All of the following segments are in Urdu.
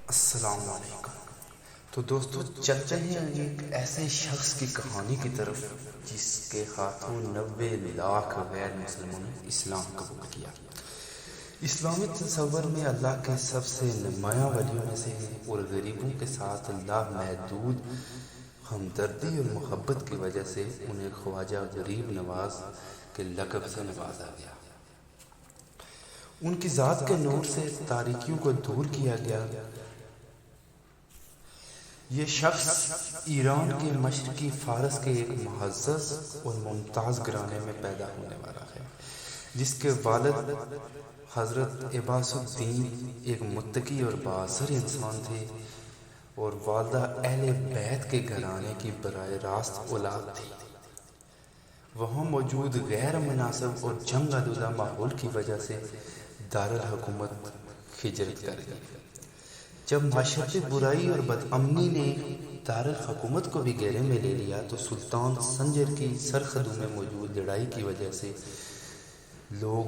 السلام علیکم۔ تو دوستو چلتے ہیں ایک ایسے شخص کی کہانی کی طرف جس کے ہاتھوں 90 لاکھ غیر مسلموں نے اسلام قبول کیا۔ اسلامی تصور میں اللہ کے سب سے نمایاں ولیوں میں سے ہیں اور غریبوں کے ساتھ لامحدود ہمدردی اور محبت کی وجہ سے انہیں خواجہ غریب نواز کے لقب سے نوازا گیا۔ ان کی ذات کے نور سے تاریکیوں کو دور کیا گیا۔ یہ شخص ایران کے مشرقی فارس کے ایک معزز اور ممتاز گھرانے میں پیدا ہونے والا ہے، جس کے والد حضرت عباس الدین ایک متقی اور بااثر انسان تھے اور والدہ اہل بیت کے گھرانے کی براہ راست اولاد تھی۔ وہاں موجود غیر مناسب اور جنگ آلودہ ماحول کی وجہ سے دارالحکومت ہجرت کر گئی۔ جب معاشرتی برائی اور بدامنی نے دارالحکومت کو بھی گھیرے میں لے لیا تو سلطان سنجر کی سرخدوں میں موجود لڑائی کی وجہ سے لوگ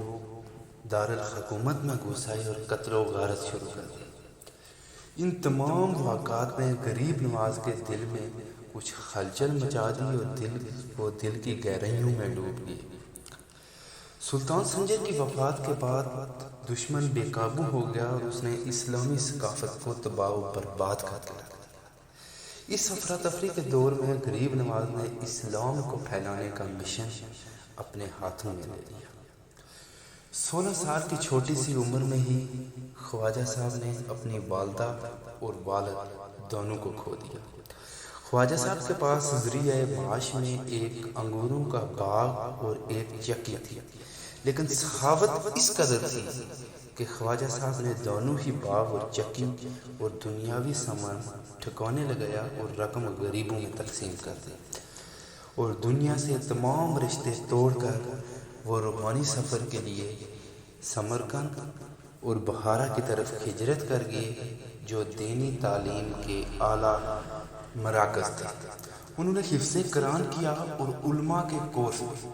دارالحکومت میں گھس آئے اور قتل و غارت شروع کر دی۔ ان تمام واقعات نے غریب نواز کے دل میں کچھ ہلچل مچا دی اور دل کی گہرائیوں میں ڈوب گئی۔ سلطان سنجر کی وفات کے بعد دشمن بے قابو ہو گیا اور اس نے اسلامی ثقافت کو تباہ و برباد کر دیا۔ اس افراتفری کے دور میں غریب نواز نے اسلام کو پھیلانے کا مشن اپنے ہاتھوں میں لے لیا۔ 16 سال کی چھوٹی سی عمر میں ہی خواجہ صاحب نے اپنی والدہ اور والد دونوں کو کھو دیا۔ خواجہ صاحب کے پاس ذریعہ معاش میں ایک انگوروں کا باغ اور ایک چکی تھی، لیکن سخاوت اس قدر تھی کہ خواجہ صاحب نے دونوں ہی باغ اور چکی اور دنیاوی سامان ٹھکانے لگایا اور رقم غریبوں میں تقسیم کر دی اور دنیا سے تمام رشتے توڑ کر وہ روحانی سفر کے لیے سمرقند اور بخارا کی طرف ہجرت کر گئے جو دینی تعلیم کے اعلیٰ مراکز تھے۔ انہوں نے حفظ قرآن کیا اور علماء کے کورس میں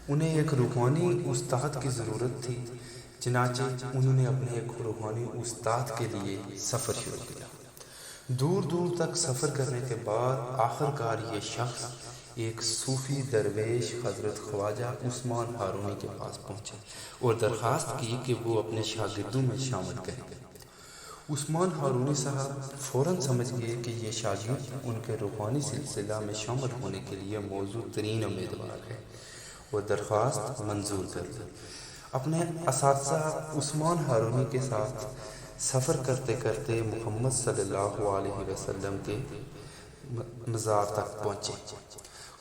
انہیں ایک روحانی استاد کی ضرورت تھی، چنانچہ انہوں نے اپنے ایک روحانی استاد کے لیے سفر شروع کیا۔ دور دور تک سفر کرنے کے بعد آخرکار یہ شخص ایک صوفی درویش حضرت خواجہ عثمان ہارونی کے پاس پہنچے اور درخواست کی کہ وہ اپنے شاگردوں میں شامل کریں۔ عثمان ہارونی صاحب فوراً سمجھ گئے کہ یہ شاگرد ان کے روحانی سلسلہ میں شامل ہونے کے لیے موزوں ترین امیدوار ہے اور درخواست منظور کر دی۔ اپنے اساتذہ عثمان ہارونی کے ساتھ سفر کرتے کرتے محمد صلی اللہ علیہ وسلم کے مزار تک پہنچے۔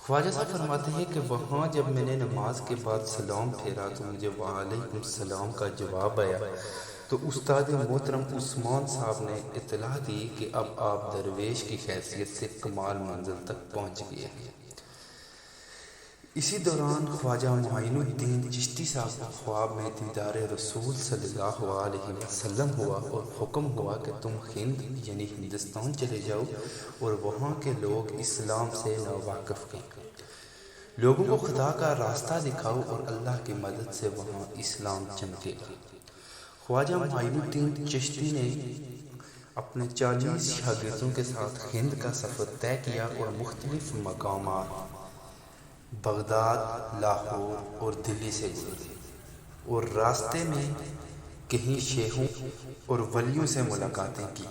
خواجہ صاحب فرماتے ہیں کہ وہاں جب میں نے نماز کے بعد سلام پھیرا تو مجھے وعلیکم السلام کا جواب آیا تو استاد محترم عثمان صاحب نے اطلاع دی کہ اب آپ درویش کی حیثیت سے کمال منزل تک پہنچ گئے ہیں۔ اسی دوران خواجہ معین الدین چشتی صاحب کو خواب میں دیدار رسول صلی اللہ علیہ وسلم ہوا اور حکم ہوا کہ تم ہند یعنی ہندوستان چلے جاؤ اور وہاں کے لوگ اسلام سے ناواقف ہیں، لوگوں کو خدا کا راستہ دکھاؤ اور اللہ کی مدد سے وہاں اسلام چمکے گا۔ خواجہ معین الدین چشتی نے اپنے 40 شاگردوں کے ساتھ ہند کا سفر طے کیا اور مختلف مقامات بغداد، لاہور اور دلی سے گزرے اور راستے میں کہیں شیخوں اور ولیوں سے ملاقاتیں کی،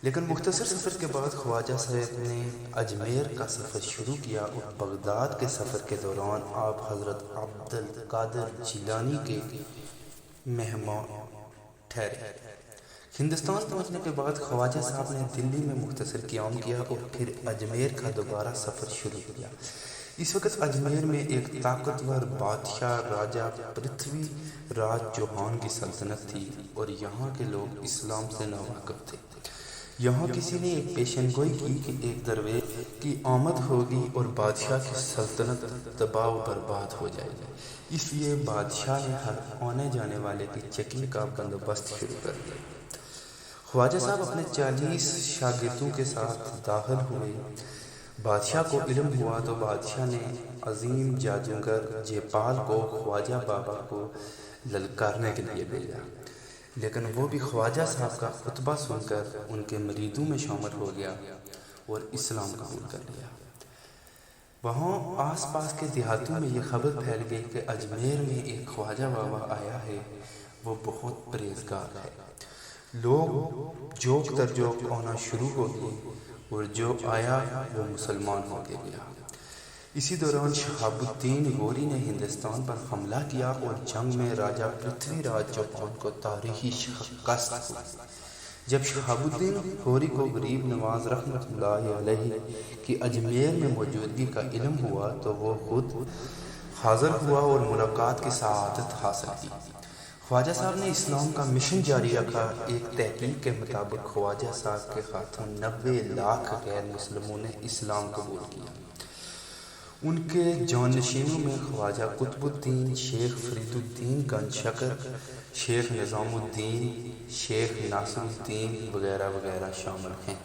لیکن مختصر سفر کے بعد خواجہ صاحب نے اجمیر کا سفر شروع کیا اور بغداد کے سفر کے دوران آپ حضرت عبد القادر جیلانی کے مہمان ٹھہرے۔ ہندوستان پہنچنے کے بعد خواجہ صاحب نے دلی میں مختصر قیام کیا اور پھر اجمیر کا دوبارہ سفر شروع کیا۔ اس وقت اجمیر میں ایک طاقتور بادشاہ راجہ پرتھوی راج چوہان کی سلطنت تھی اور یہاں کے لوگ اسلام سے ناواقف تھے۔ یہاں کسی نے ایک پیشن گوئی کی کہ ایک درویش کی آمد ہوگی اور بادشاہ کی سلطنت تباہ و برباد ہو جائے گی، اس لیے بادشاہ نے ہر آنے جانے والے کی چیکنگ کا بندوبست شروع کر دیا۔ خواجہ صاحب اپنے 40 شاگردوں کے ساتھ داخل ہوئے۔ بادشاہ کو علم ہوا تو بادشاہ نے عظیم جادوگر جے پال کو خواجہ بابا کو للکارنے کے لیے بھیجا۔ لیکن وہ بھی خواجہ صاحب کا خطبہ سن کر ان کے مریدوں میں شامل ہو گیا اور اسلام قبول کر لیا۔ وہاں آس پاس کے دیہاتوں میں یہ خبر پھیل گئی کہ اجمیر میں ایک خواجہ بابا آیا ہے، وہ بہت پرہیزگار ہے۔ لوگ جوک در جوک آنا شروع ہو گئے اور جو آیا وہ مسلمان ہو کے گیا۔ اسی دوران شہاب الدین غوری نے ہندوستان پر حملہ کیا اور جنگ میں راجہ پرتھوی راج چوہان کو تاریخی شکست ہوئی۔ جب شہاب الدین غوری کو غریب نواز رحمۃ اللہ علیہ کی اجمیر میں موجودگی کا علم ہوا تو وہ خود حاضر ہوا اور ملاقات کی سعادت حاصل کی۔ خواجہ صاحب نے اسلام کا مشن جاری رکھا۔ ایک تحقیق کے مطابق خواجہ صاحب کے ہاتھوں 90 لاکھ غیر مسلموں نے اسلام قبول کیا۔ ان کے جانشینوں میں خواجہ قطب الدین، شیخ فرید الدین گنج شکر، شیخ نظام الدین، شیخ ناصر الدین وغیرہ وغیرہ شامل ہیں۔